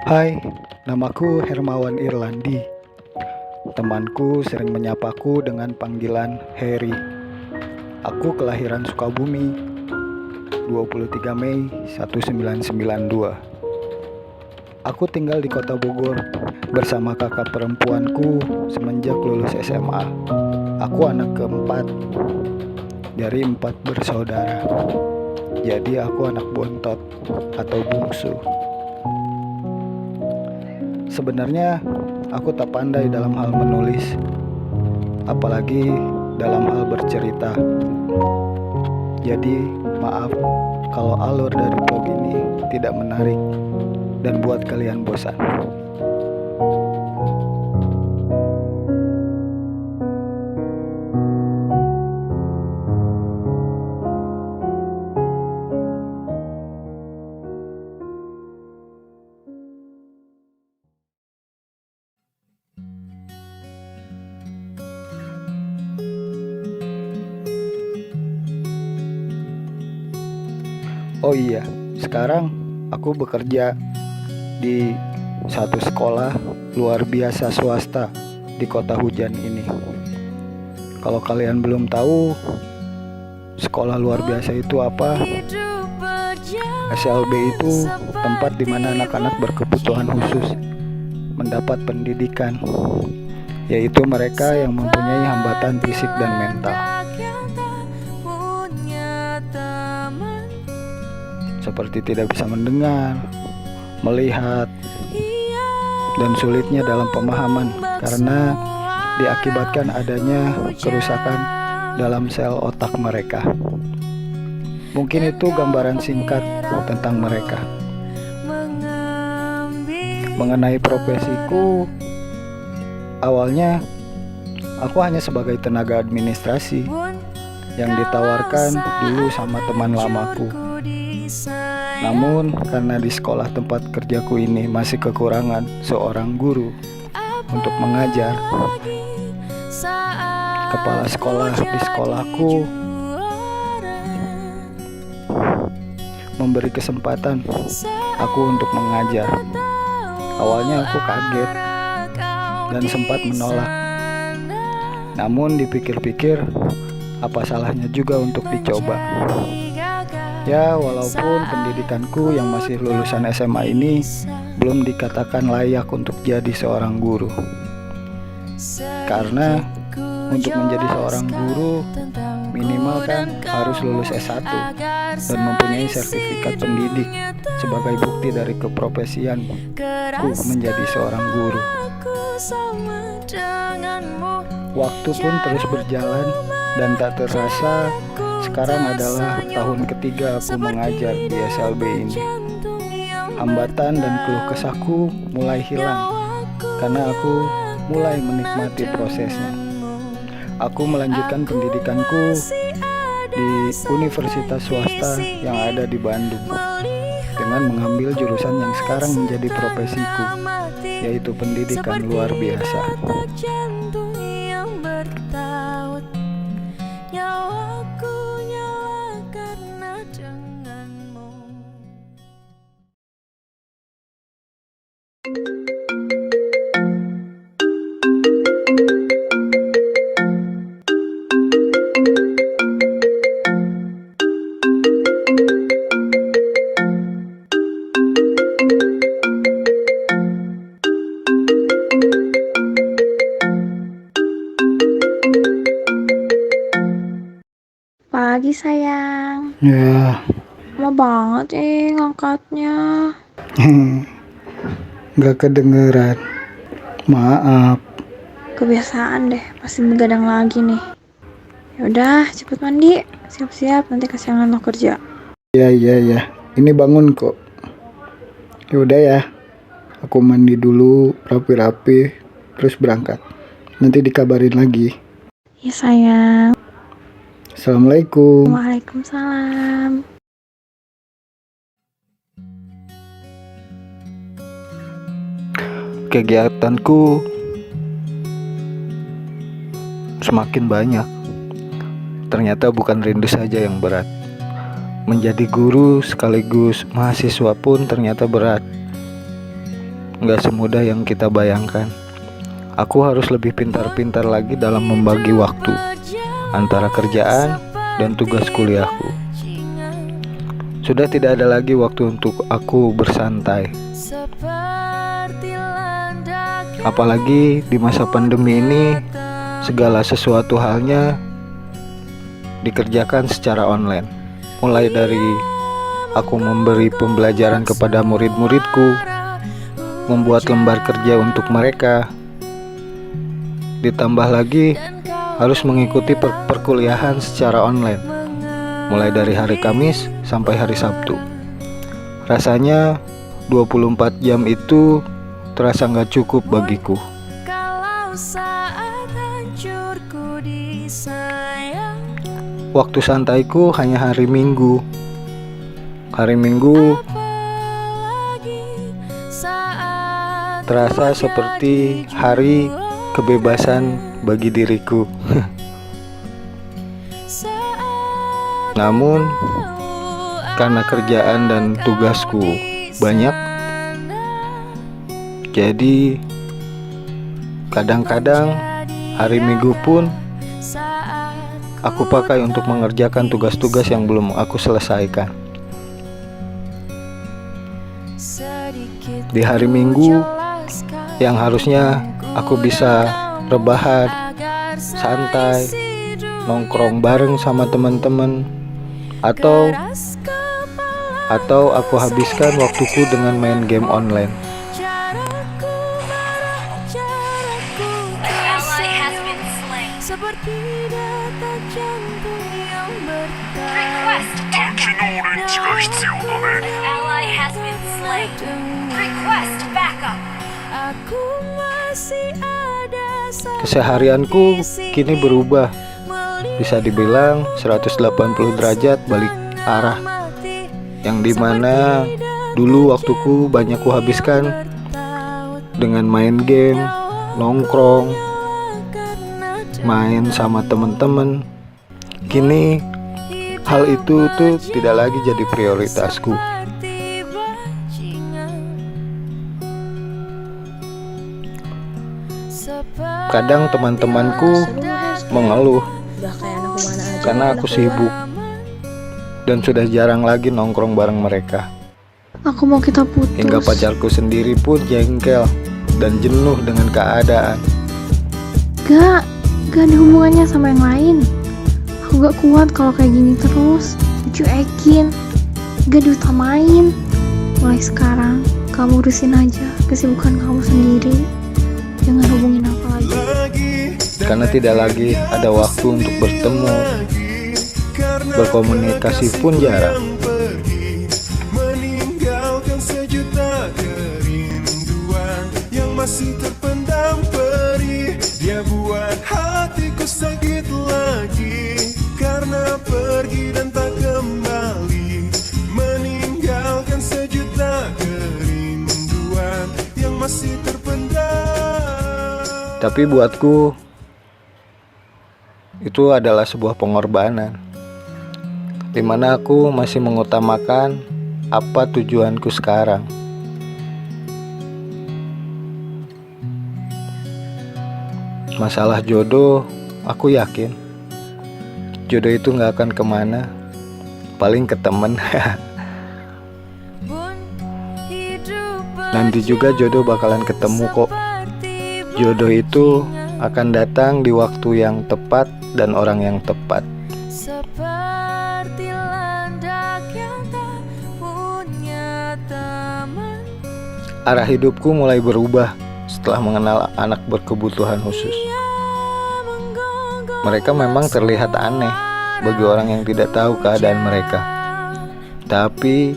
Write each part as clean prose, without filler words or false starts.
Hai, namaku Hermawan Irlandi. Temanku sering menyapaku dengan panggilan Harry. Aku kelahiran Sukabumi, 23 Mei 1992. Aku tinggal di kota Bogor bersama kakak perempuanku semenjak lulus SMA. Aku anak keempat dari 4 bersaudara. Jadi aku anak bontot atau bungsu. Sebenarnya aku tak pandai dalam hal menulis, apalagi dalam hal bercerita. Jadi maaf kalau alur dari blog ini tidak menarik dan buat kalian bosan. Oh iya, sekarang aku bekerja di satu sekolah luar biasa swasta di kota hujan ini. Kalau kalian belum tahu sekolah luar biasa itu apa, SLB itu tempat di mana anak-anak berkebutuhan khusus mendapat pendidikan, yaitu mereka yang mempunyai hambatan fisik dan mental, seperti tidak bisa mendengar, melihat, dan sulitnya dalam pemahaman karena diakibatkan adanya kerusakan dalam sel otak mereka. Mungkin itu gambaran singkat tentang mereka. Mengenai profesiku, awalnya aku hanya sebagai tenaga administrasi yang ditawarkan dulu sama teman lamaku. Namun karena di sekolah tempat kerjaku ini masih kekurangan seorang guru untuk mengajar, kepala sekolah di sekolahku memberi kesempatan aku untuk mengajar. Awalnya aku kaget dan sempat menolak. Namun dipikir-pikir, apa salahnya juga untuk dicoba. Ya, walaupun pendidikanku yang masih lulusan SMA ini belum dikatakan layak untuk jadi seorang guru. Karena untuk menjadi seorang guru minimal kan harus lulus S1 dan mempunyai sertifikat pendidik sebagai bukti dari keprofesianku menjadi seorang guru. Waktu pun terus berjalan dan tak terasa sekarang adalah tahun ketiga aku mengajar di SLB ini. Hambatan dan keluh kesahku mulai hilang karena aku mulai menikmati prosesnya. Aku melanjutkan pendidikanku di universitas swasta yang ada di Bandung dengan mengambil jurusan yang sekarang menjadi profesiku, yaitu pendidikan luar biasa. Pagi sayang. Ya, Lama banget ngangkatnya. gak kedengeran. Maaf. Kebiasaan deh, pasti begadang lagi nih. Yaudah, cepet mandi, siap-siap nanti kesiangan lo kerja. Ya. Ini bangun kok. Yaudah ya. Aku mandi dulu, rapi-rapi, terus berangkat. Nanti dikabarin lagi. Ya sayang. Assalamualaikum. Waalaikumsalam. Kegiatanku semakin banyak. Ternyata bukan rindu saja yang berat. Menjadi guru sekaligus mahasiswa pun ternyata berat. nggak semudah yang kita bayangkan. Aku harus lebih pintar-pintar lagi dalam membagi waktu antara kerjaan dan tugas kuliahku. Sudah tidak ada lagi waktu untuk aku bersantai. Apalagi di masa pandemi ini, segala sesuatu halnya dikerjakan secara online. Mulai dari aku memberi pembelajaran kepada murid-muridku, membuat lembar kerja untuk mereka, ditambah lagi harus mengikuti perkuliahan secara online, mulai dari hari Kamis sampai hari Sabtu. Rasanya 24 jam itu terasa gak cukup bagiku. Waktu santaiku hanya hari Minggu. Hari Minggu terasa seperti hari kebebasan bagi diriku. Namun karena kerjaan dan tugasku banyak, jadi kadang-kadang hari Minggu pun aku pakai untuk mengerjakan tugas-tugas yang belum aku selesaikan. Di hari Minggu yang harusnya aku bisa rebahan, santai, nongkrong bareng sama teman-teman, atau aku habiskan waktuku dengan main game online. Keseharianku kini berubah, bisa dibilang 180 derajat balik arah, yang dimana dulu waktuku banyak kuhabiskan dengan main game, nongkrong, main sama temen-temen. Kini hal itu tuh tidak lagi jadi prioritasku. Kadang teman-temanku mengeluh karena aku sibuk dan sudah jarang lagi nongkrong bareng mereka. Aku mau kita putus. Hingga pacarku sendiri pun jengkel dan jenuh dengan keadaan. Gak ada hubungannya sama yang lain. Aku gak kuat kalau kayak gini terus, dicuekin, gak diutamain. Mulai sekarang, kamu urusin aja kesibukan kamu sendiri. Jangan hubungin aku lagi. Karena tidak lagi ada waktu untuk bertemu, berkomunikasi pun jarang. Meninggalkan sejuta kerinduan yang masih terpendam perih. Dia buat hatiku sakit lagi karena pergi dan tak kembali. Meninggalkan sejuta kerinduan yang masih terpendam. Tapi buatku itu adalah sebuah pengorbanan, dimana aku masih mengutamakan apa tujuanku sekarang. Masalah jodoh, aku yakin jodoh itu gak akan kemana, paling ke temen. Nanti juga jodoh bakalan ketemu kok. Jodoh itu akan datang di waktu yang tepat dan orang yang tepat. Seperti landak yang tak punya teman. Arah hidupku mulai berubah setelah mengenal anak berkebutuhan khusus. Mereka memang terlihat aneh bagi orang yang tidak tahu keadaan mereka. Tapi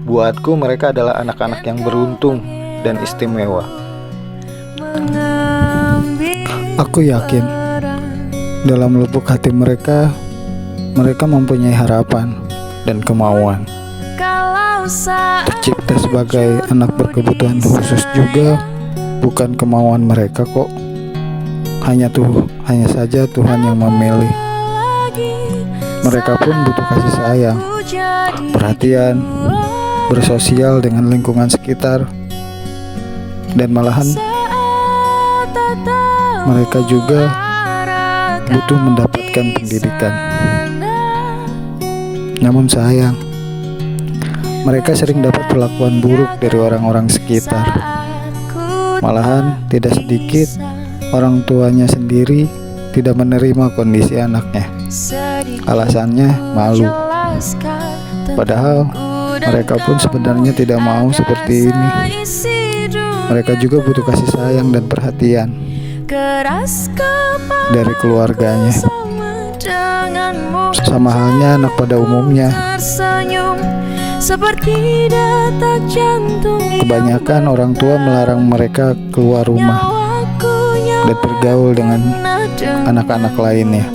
buatku mereka adalah anak-anak yang beruntung dan istimewa. Aku yakin dalam lubuk hati mereka mempunyai harapan dan kemauan. Tercipta sebagai anak berkebutuhan khusus juga bukan kemauan mereka kok. Hanya saja Tuhan yang memilih. Mereka pun butuh kasih sayang, perhatian, bersosial dengan lingkungan sekitar. Dan malahan mereka juga butuh mendapatkan pendidikan. Namun sayang, mereka sering dapat perlakuan buruk dari orang-orang sekitar. Malahan tidak sedikit orang tuanya sendiri tidak menerima kondisi anaknya. Alasannya malu. Padahal mereka pun sebenarnya tidak mau seperti ini. Mereka juga butuh kasih sayang dan perhatian dari keluarganya. Sama halnya anak pada umumnya. Kebanyakan orang tua melarang mereka keluar rumah dan bergaul dengan anak-anak lainnya.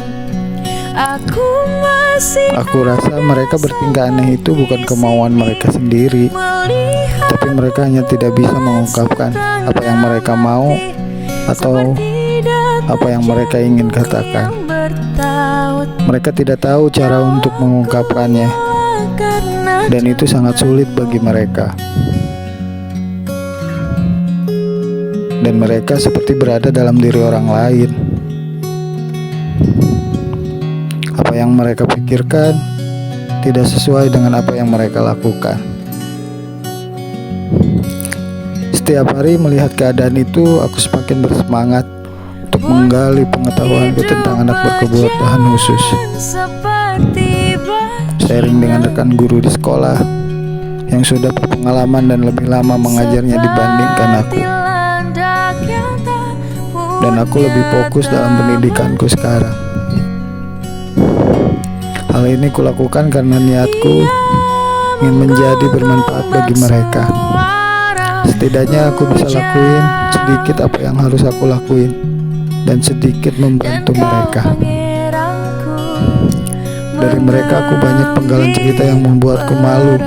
Aku rasa mereka bertingkah aneh itu bukan kemauan mereka sendiri, tapi mereka hanya tidak bisa mengungkapkan apa yang mereka mau atau apa yang mereka ingin katakan. Mereka tidak tahu cara untuk mengungkapkannya, dan itu sangat sulit bagi mereka. Dan mereka seperti berada dalam diri orang lain. Apa yang mereka pikirkan tidak sesuai dengan apa yang mereka lakukan. Setiap hari melihat keadaan itu, aku semakin bersemangat untuk menggali pengetahuanku tentang anak berkebutuhan khusus. Sharing dengan rekan guru di sekolah yang sudah berpengalaman dan lebih lama mengajarnya dibandingkan aku. Dan aku lebih fokus dalam pendidikanku sekarang. Hal ini kulakukan karena niatku ingin menjadi bermanfaat bagi mereka. Setidaknya aku bisa lakuin sedikit apa yang harus aku lakuin, dan sedikit membantu mereka. Dari mereka aku banyak penggalan cerita yang membuatku malu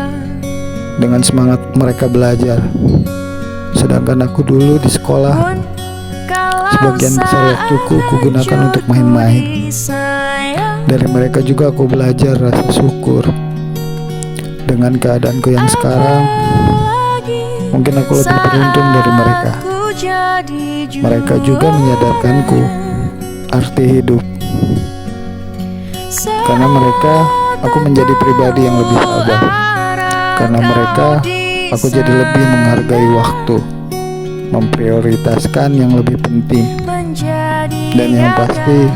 dengan semangat mereka belajar. Sedangkan aku dulu di sekolah, sebagian besar waktuku kugunakan untuk main-main. Dari mereka juga aku belajar rasa syukur. Dengan keadaanku yang sekarang, mungkin aku lebih beruntung dari mereka. Mereka juga menyadarkanku arti hidup. Karena mereka, aku menjadi pribadi yang lebih sabar. Karena mereka, aku jadi lebih menghargai waktu, memprioritaskan yang lebih penting. Dan yang pasti,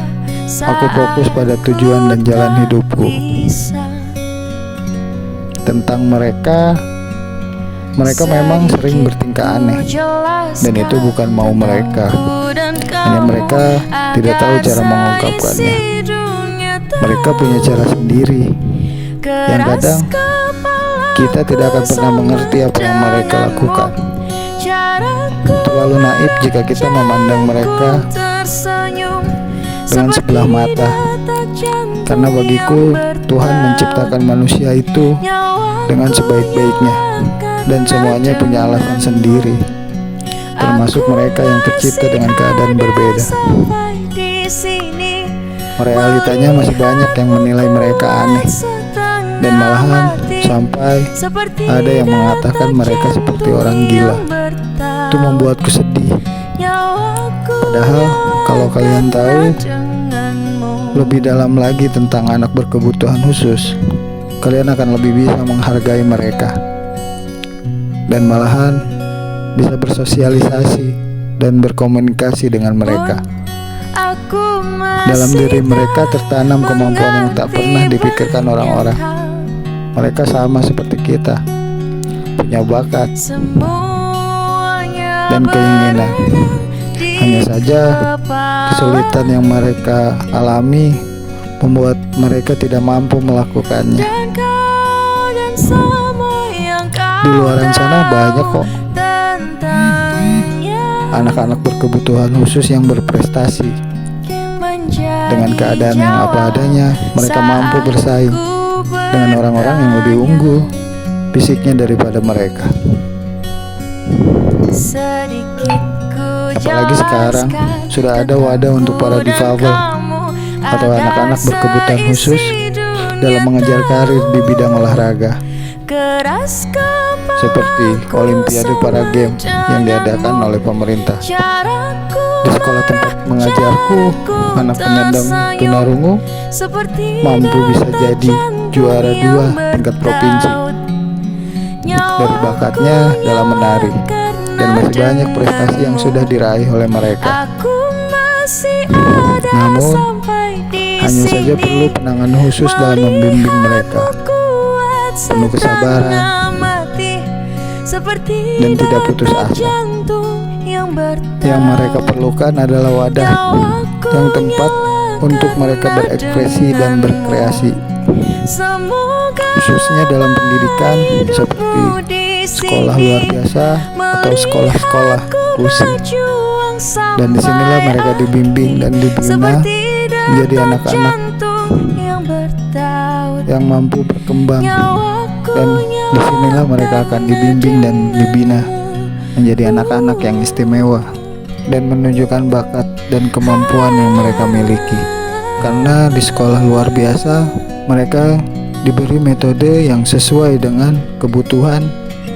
aku fokus pada tujuan dan jalan hidupku. Tentang mereka memang sering bertingkah aneh, dan itu bukan mau mereka. Hanya mereka tidak tahu cara mengungkapkannya. Mereka punya cara sendiri yang kadang kita tidak akan pernah mengerti apa yang mereka lakukan. Terlalu naif jika kita memandang mereka dengan sebelah mata. Karena bagiku, Tuhan menciptakan manusia itu dengan sebaik-baiknya, dan semuanya punya alasan sendiri, termasuk mereka yang tercipta dengan keadaan berbeda. Realitanya masih banyak yang menilai mereka aneh, dan malahan sampai ada yang mengatakan mereka seperti orang gila. Itu membuatku sedih. Padahal kalau kalian tahu lebih dalam lagi tentang anak berkebutuhan khusus, kalian akan lebih bisa menghargai mereka, dan malahan bisa bersosialisasi dan berkomunikasi dengan mereka. Dalam diri mereka tertanam kemampuan yang tak pernah dipikirkan orang-orang. Mereka sama seperti kita, punya bakat dan keinginan. Hanya saja kesulitan yang mereka alami membuat mereka tidak mampu melakukannya. Di luar sana banyak kok anak-anak berkebutuhan khusus yang berprestasi. Dengan keadaan yang apa adanya, mereka mampu bersaing dengan orang-orang yang lebih unggul fisiknya daripada mereka. Apalagi sekarang sudah ada wadah untuk para difabel atau anak-anak berkebutuhan khusus dalam mengejar karir di bidang olahraga. seperti Olimpiade para game yang diadakan oleh pemerintah. Di sekolah tempat mengajarku, anak penyandang tunarungu mampu bisa jadi juara 2 tingkat provinsi dari bakatnya dalam menari, dan masih banyak prestasi yang sudah diraih oleh mereka. Namun, hanya saja perlu penanganan khusus dalam membimbing mereka, penuh kesabaran dan tidak putus asa. Yang mereka perlukan adalah wadah yang tempat untuk mereka berekspresi dan berkreasi, khususnya dalam pendidikan seperti sekolah luar biasa atau sekolah-sekolah inklusi. Dan disinilah mereka dibimbing dan dibina menjadi anak-anak yang mampu berkembang, dan disinilah mereka akan dibimbing dan dibina menjadi anak-anak yang istimewa dan menunjukkan bakat dan kemampuan yang mereka miliki. Karena di sekolah luar biasa mereka diberi metode yang sesuai dengan kebutuhan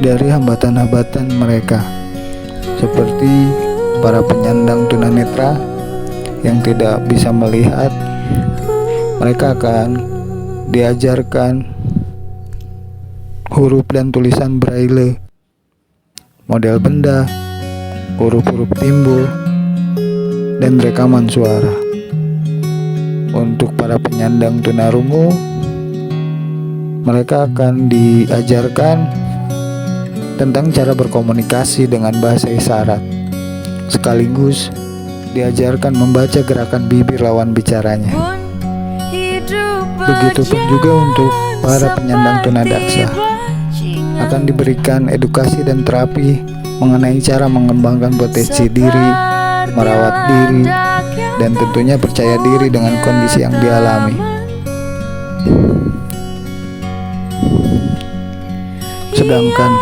dari hambatan-hambatan mereka, seperti para penyandang tunanetra yang tidak bisa melihat. Mereka akan diajarkan huruf dan tulisan braille, model benda, huruf-huruf timbul, dan rekaman suara. Untuk para penyandang tunarungu, mereka akan diajarkan tentang cara berkomunikasi dengan bahasa isyarat, sekaligus diajarkan membaca gerakan bibir lawan bicaranya. Begitupun juga untuk para penyandang tunadaksa, akan diberikan edukasi dan terapi mengenai cara mengembangkan potensi diri, merawat diri, dan tentunya percaya diri dengan kondisi yang dialami. Sedangkan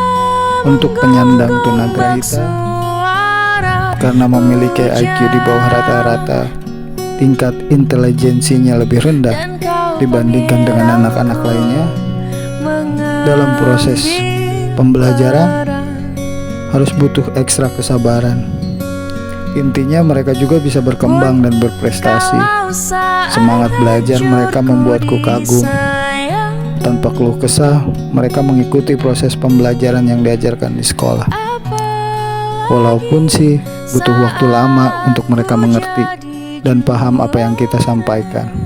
untuk penyandang tunagrahita, karena memiliki IQ di bawah rata-rata, tingkat intelijensinya lebih rendah dibandingkan dengan anak-anak lainnya. Dalam proses pembelajaran harus butuh ekstra kesabaran. Intinya mereka juga bisa berkembang dan berprestasi. Semangat belajar mereka membuatku kagum. Tanpa keluh kesah, mereka mengikuti proses pembelajaran yang diajarkan di sekolah. Walaupun sih butuh waktu lama untuk mereka mengerti dan paham apa yang kita sampaikan.